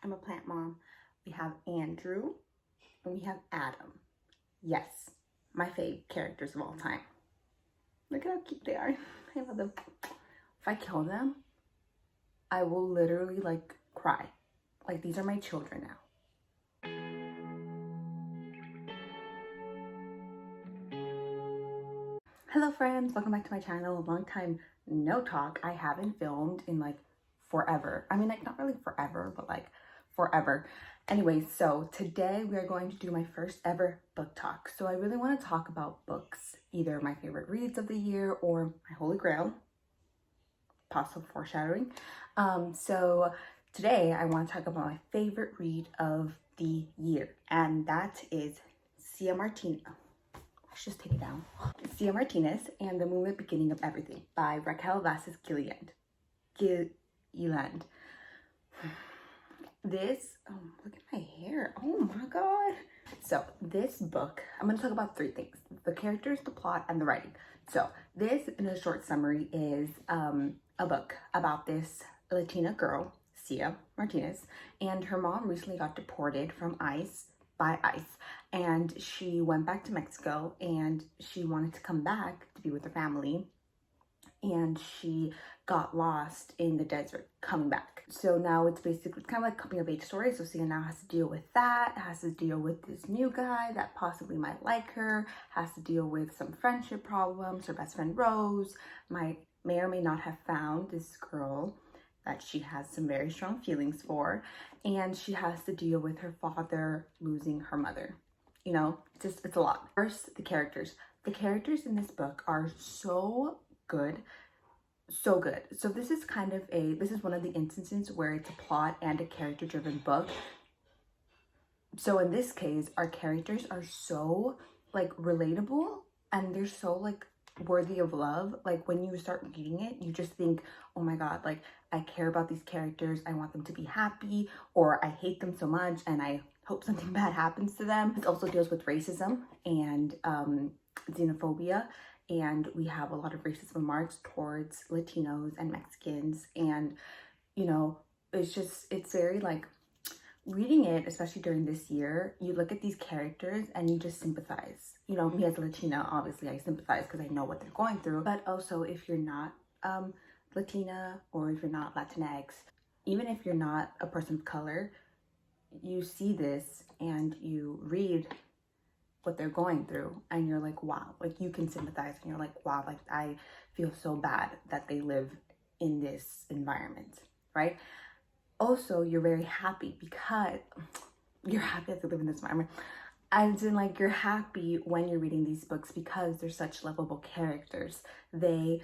I'm a plant mom. We have Andrew and we have Adam. Yes, my fave characters of all time. Look at how cute they are. I love them. If I kill them, I will literally like cry. Like, these are my children now. Hello friends, welcome back to my channel. A long time no talk. I haven't filmed in like forever. I mean, like, not really forever, but like forever. Anyways, so today we are going to do my first ever book talk. So I really want to talk about books, either my favorite reads of the year or my holy grail. Possible foreshadowing. So today I want to talk about my favorite read of the year, and that is Cia Martinez. I should just take it down. Cia Martinez and the Moonlit Beginning of Everything by Raquel Vasquez Gilliland. Gilliland. This, oh, look at my hair. Oh my God. So this book, I'm going to talk about three things: the characters, the plot, and the writing. So this, in a short summary, is a book about this Latina girl, Cia Martinez, and her mom recently got deported from ICE, and she went back to Mexico, and she wanted to come back to be with her family, and she got lost in the desert coming back. So now it's basically kind of like a coming of age story. So Cia now has to deal with that, has to deal with this new guy that possibly might like her, has to deal with some friendship problems. Her best friend Rose may or may not have found this girl that she has some very strong feelings for, and she has to deal with her father losing her mother. You know, it's a lot. First, the characters. The characters in this book are so good. So good. So this is one of the instances where it's a plot and a character driven book. So in this case, our characters are so like relatable, and they're so like worthy of love. Like, when you start reading it, you just think, oh my God, like, I care about these characters. I want them to be happy, or I hate them so much and I hope something bad happens to them. It also deals with racism and xenophobia, and we have a lot of racist remarks towards Latinos and Mexicans, and you know, it's very like, reading it, especially during this year, you look at these characters and you just sympathize. You know, me as a Latina, obviously I sympathize because I know what they're going through. But also, if you're not Latina, or if you're not Latinx, even if you're not a person of color, you see this and you read what they're going through, and you're like, wow, like, you can sympathize, and you're like, wow, like, I feel so bad that they live in this environment, right? Also, you're very happy because you're happy that they live in this environment. As in, like, you're happy when you're reading these books because they're such lovable characters. They,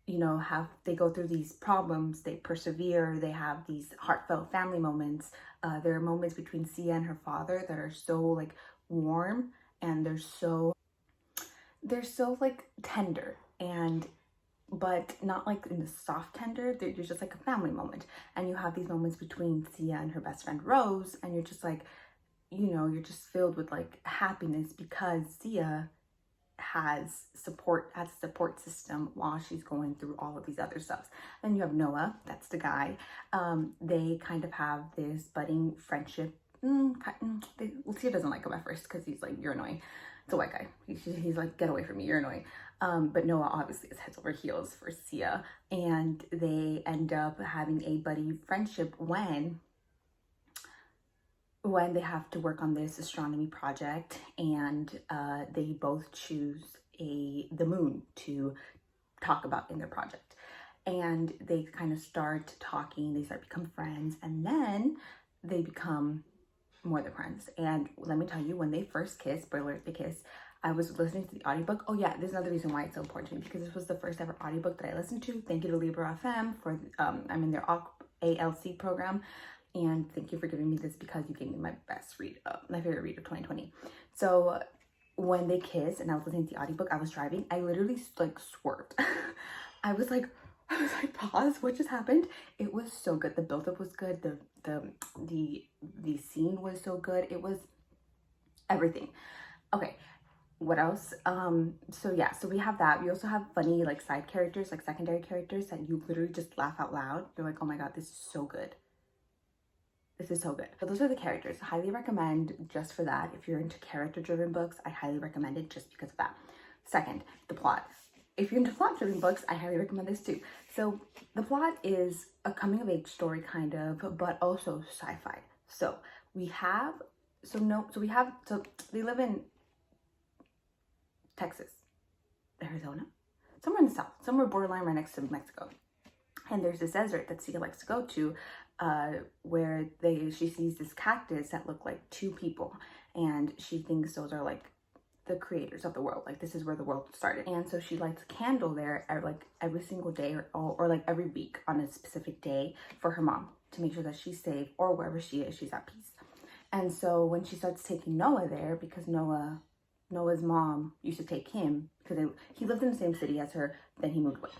you know, they go through these problems, they persevere, they have these heartfelt family moments. There are moments between Cia and her father that are so like warm, and they're so like tender, and but not like in the soft tender. They're just like a family moment. And you have these moments between Cia and her best friend Rose, and you're just like, you know, you're just filled with like happiness because Cia has a support system while she's going through all of these other stuff. Then you have Noah, that's the guy. They kind of have this budding friendship. Cia doesn't like him at first because he's like, you're annoying. It's a white guy. He's like, get away from me, you're annoying. But Noah obviously is heads over heels for Cia, and they end up having a buddy friendship when they have to work on this astronomy project, and they both choose the moon to talk about in their project. And they kind of start talking, they start become friends, and then they become more than friends. And let me tell you, when they first kiss, spoiler, they kiss, I was listening to the audiobook. Oh yeah, there's another reason why it's so important to me, because this was the first ever audiobook that I listened to. Thank you to Libra FM for I'm in their ALC program, and thank you for giving me this, because you gave me my best read, my favorite read of 2020. So when they kiss and I was listening to the audiobook, I was driving, I literally like swerved. I was like, pause, what just happened? It was so good. The buildup was good. The scene was so good. It was everything. Okay, what else? So yeah, so we have that. We also have funny like side characters, like secondary characters that you literally just laugh out loud. You're like, oh my God, this is so good. This is so good. So those are the characters. Highly recommend just for that. If you're into character-driven books, I highly recommend it just because of that. Second, the plot. If you're into plot-driven books, I highly recommend this too. So the plot is a coming-of-age story kind of, but also sci-fi. So we have, so they live in Texas, Arizona, somewhere in the south, somewhere borderline right next to Mexico. And there's this desert that Sia likes to go to, where she sees this cactus that look like two people, and she thinks those are like the creators of the world, like this is where the world started. And so she lights a candle there like every single day or like every week on a specific day for her mom to make sure that she's safe, or wherever she is, she's at peace. And so when she starts taking Noah there, because Noah's mom used to take him because he lived in the same city as her, then he moved away.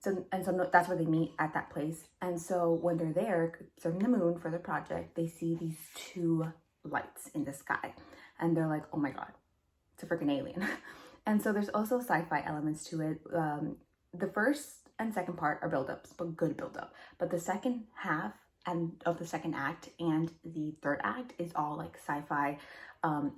So that's where they meet, at that place. And so when they're there observing the moon for the project, they see these two lights in the sky, and they're like, oh my God, it's a freaking alien. And so there's also sci-fi elements to it. The first and second part are build-ups, but good build-up. But the second half of the second act and the third act is all like sci-fi,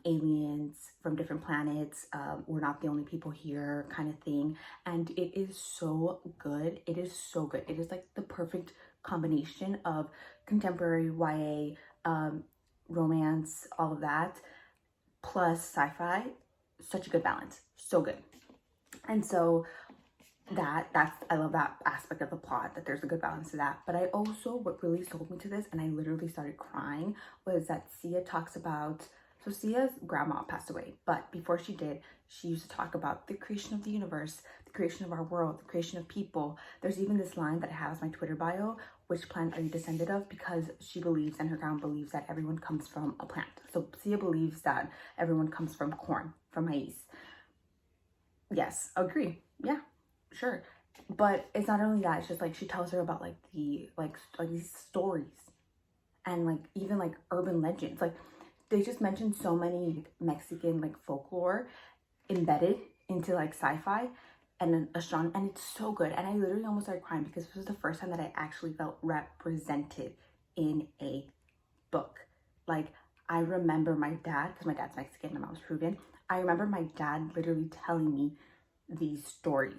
aliens from different planets, we're not the only people here kind of thing. And it is so good. It is so good. It is like the perfect combination of contemporary YA, romance, all of that, plus sci-fi. Such a good balance. So good. And so I love that aspect of the plot, that there's a good balance to that. But I also, what really sold me to this, and I literally started crying, was that Sia talks about, so Sia's grandma passed away, but before she did, she used to talk about the creation of the universe, the creation of our world, the creation of people. There's even this line that I have as my Twitter bio: which plant are you descended of? Because she believes, and her grandma believes, that everyone comes from a plant. So Sia believes that everyone comes from corn, from maize. Yes, agree. Yeah, sure. But it's not only that, it's just like she tells her about like these stories, and like even like urban legends. Like they just mentioned so many Mexican like folklore embedded into like sci-fi and astronomy, and it's so good. And I literally almost started crying because this was the first time that I actually felt represented in a book. Like I remember my dad, because my dad's Mexican, my mom's Peruvian. I remember my dad literally telling me these stories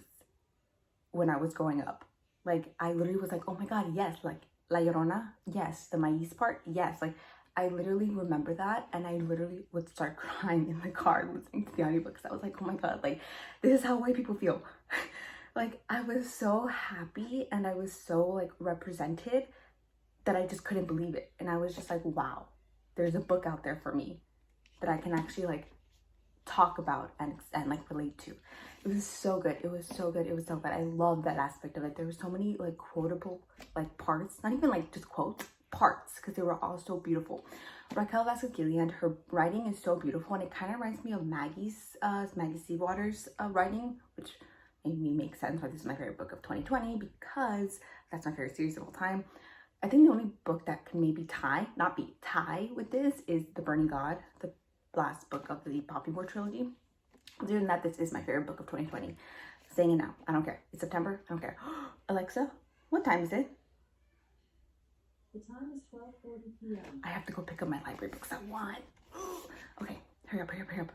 when I was growing up. Like I literally was like, oh my God, yes, like La Llorona, yes, the maize part, yes. Like I literally remember that, and I literally would start crying in the car listening to the audiobooks. I was like, oh my God, like this is how white people feel. Like I was so happy, and I was so like represented that I just couldn't believe it. And I was just like, wow, there's a book out there for me that I can actually like talk about and like relate to. It was so good. It was so good. It was so good. I love that aspect of it. There were so many like quotable like parts, not even like just quotes, parts, because they were all so beautiful. Raquel Vasquez Gilliland, her writing is so beautiful, and it kind of reminds me of Maggie Seawater's writing, which made me make sense why this is my favorite book of 2020, because that's my favorite series of all time. I think the only book that can maybe tie with this is The Burning God, the last book of the Poppy War trilogy. Other than that, this is my favorite book of 2020. Saying it now. I don't care. It's September. I don't care. Alexa, what time is it? The time is 12:40 p.m. I have to go pick up my library books at 1. Okay, hurry up.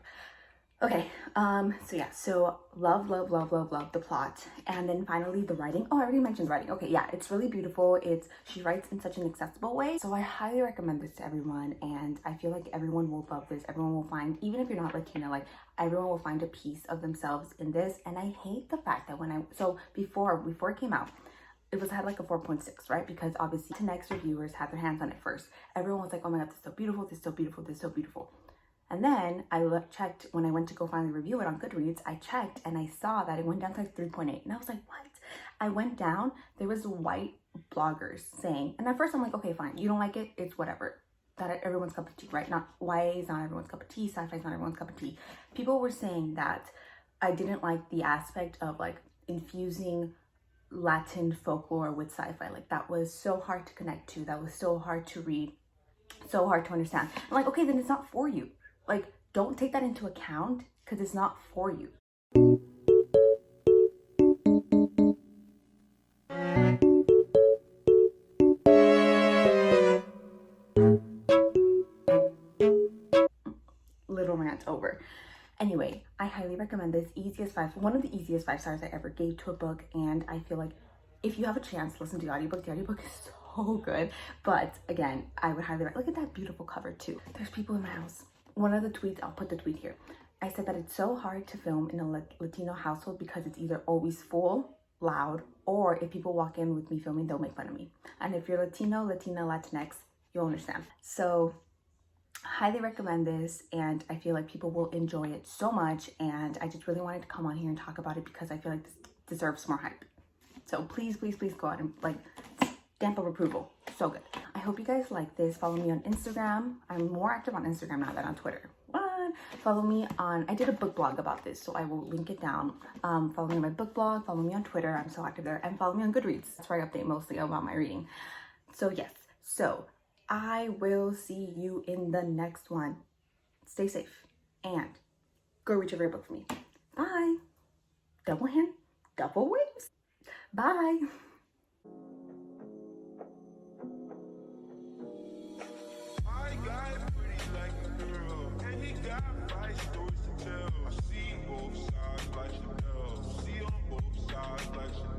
Okay, so yeah, so love the plot. And then finally the writing. Oh, I already mentioned writing. Okay, yeah, it's really beautiful. She writes in such an accessible way. So I highly recommend this to everyone, and I feel like everyone will love this. Everyone will find, even if you're not Latina, like everyone will find a piece of themselves in this. And I hate the fact that before it came out, it had like a 4.6, right? Because obviously 10X reviewers had their hands on it first. Everyone was like, oh my God, this is so beautiful, this is so beautiful, this is so beautiful. And then I checked when I went to go finally review it on Goodreads. I checked and I saw that it went down to like 3.8. And I was like, what? I went down, there was white bloggers saying, and at first I'm like, okay, fine. You don't like it, it's whatever. That everyone's cup of tea, right? Not YA is not everyone's cup of tea, sci-fi is not everyone's cup of tea. People were saying that I didn't like the aspect of like infusing Latin folklore with sci-fi. Like that was so hard to connect to, that was so hard to read, so hard to understand. I'm like, okay, then it's not for you. Like, don't take that into account because it's not for you. Anyway, I highly recommend this. One of the easiest 5 stars I ever gave to a book, and I feel like if you have a chance, listen to the audiobook. The audiobook is so good. But again, I would highly recommend. Look at that beautiful cover too. There's people in my house. One of the tweets, I'll put the tweet here. I said that it's so hard to film in a Latino household because it's either always full, loud, or if people walk in with me filming, they'll make fun of me. And if you're Latino, Latina, Latinx, you'll understand. So highly recommend this, and I feel like people will enjoy it so much, and I just really wanted to come on here and talk about it because I feel like this deserves more hype. So please, please, please go out and like stamp of approval. So good. I hope you guys like this. Follow me on Instagram. I'm more active on Instagram now than on Twitter. What? Follow me on, I did a book blog about this, so I will link it down. Follow me on my book blog, follow me on Twitter, I'm so active there, and follow me on Goodreads. That's where I update mostly about my reading. So yes, so I will see you in the next one. Stay safe and go read your favorite book for me. Bye. Double hand, double wings. Bye. My guy's pretty like a girl, and he got 5 stories to tell. I see both sides like Chanel, see on both sides like Chanel.